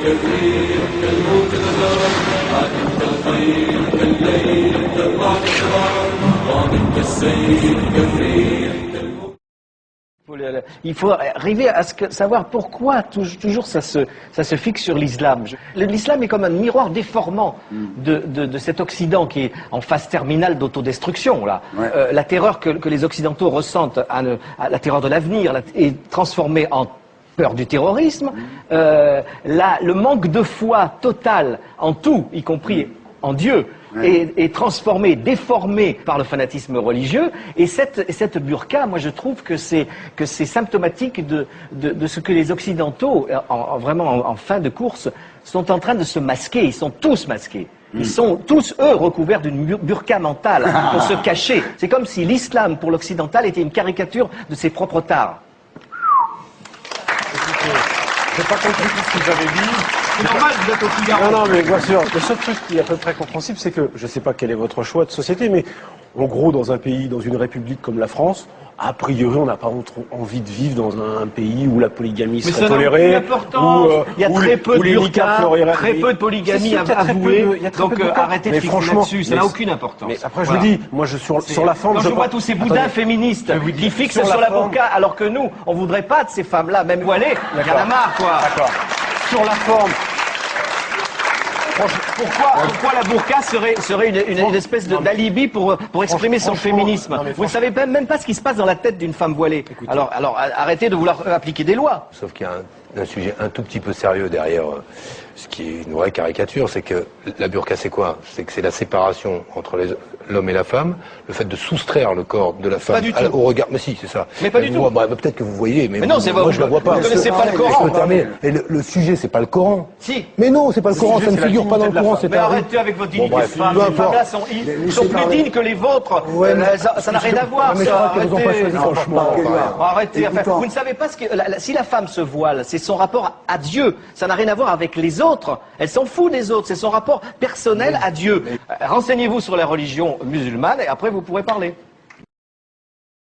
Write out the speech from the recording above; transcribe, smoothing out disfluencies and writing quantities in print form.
كالريح كالموت غدار عادم كالخيل كالليل كالرعد شرار ضامن كالسيف كالريح. Il faut arriver à savoir pourquoi toujours ça se fixe sur l'islam. L'islam est comme un miroir déformant de cet Occident qui est en phase terminale d'autodestruction. Ouais. La terreur que les Occidentaux ressentent, la terreur de l'avenir, est transformée en peur du terrorisme. Le manque de foi total en tout, y compris en Dieu, est transformé, déformé par le fanatisme religieux. Et cette burqa, moi je trouve que c'est symptomatique de ce que les Occidentaux, vraiment en fin de course, sont en train de se masquer. Ils sont tous masqués. Ils sont tous, eux, recouverts d'une burqa mentale pour se cacher. C'est comme si l'islam, pour l'occidental, était une caricature de ses propres tares. J'ai pas compris tout ce que vous avez dit. C'est normal, vous êtes au Figaro. Non, mais bien sûr. Le seul truc qui est à peu près compréhensible, c'est que, je ne sais pas quel est votre choix de société, mais en gros, dans un pays, dans une république comme la France, a priori, on n'a pas trop envie de vivre dans un pays où la polygamie serait tolérée. Il y a très peu de burqa, très peu de polygamie avouée. Donc arrêtez de fixer là-dessus, ça n'a aucune importance. Mais après, je vous dis, moi, sur la forme... Quand je vois tous ces boudins féministes qui fixent sur la burqa, alors que nous, on ne voudrait pas de ces femmes-là, même voilées, il y en a marre, quoi. D'accord. Sur la forme... Pourquoi la burqa serait une espèce d'alibi pour exprimer son féminisme? Vous ne savez même pas ce qui se passe dans la tête d'une femme voilée. Alors arrêtez de vouloir appliquer des lois. Sauf qu'il y a un sujet un tout petit peu sérieux derrière ce qui est une vraie caricature, c'est que la burqa c'est quoi? C'est que c'est la séparation entre l'homme et la femme, le fait de soustraire le corps de la femme au regard. Mais si, c'est ça. Mais pas du tout. Peut-être que vous voyez, mais non, moi je la vois pas. Vous ne connaissez pas le Coran. Et le sujet, c'est pas le Coran. Si. Mais non, c'est pas le Coran, ça ne figure pas dans le Coran. Mais arrêtez avec votre dignité de femme. Ces femmes-là sont plus dignes que les vôtres. Ça n'a rien à voir. Arrêtez. Vous ne savez pas ce que si la femme se voile, c'est son rapport à Dieu. Ça n'a rien à voir avec les autres. Elle s'en fout des autres. C'est son rapport personnel à Dieu. Renseignez-vous sur la religion musulmane et après vous pourrez parler.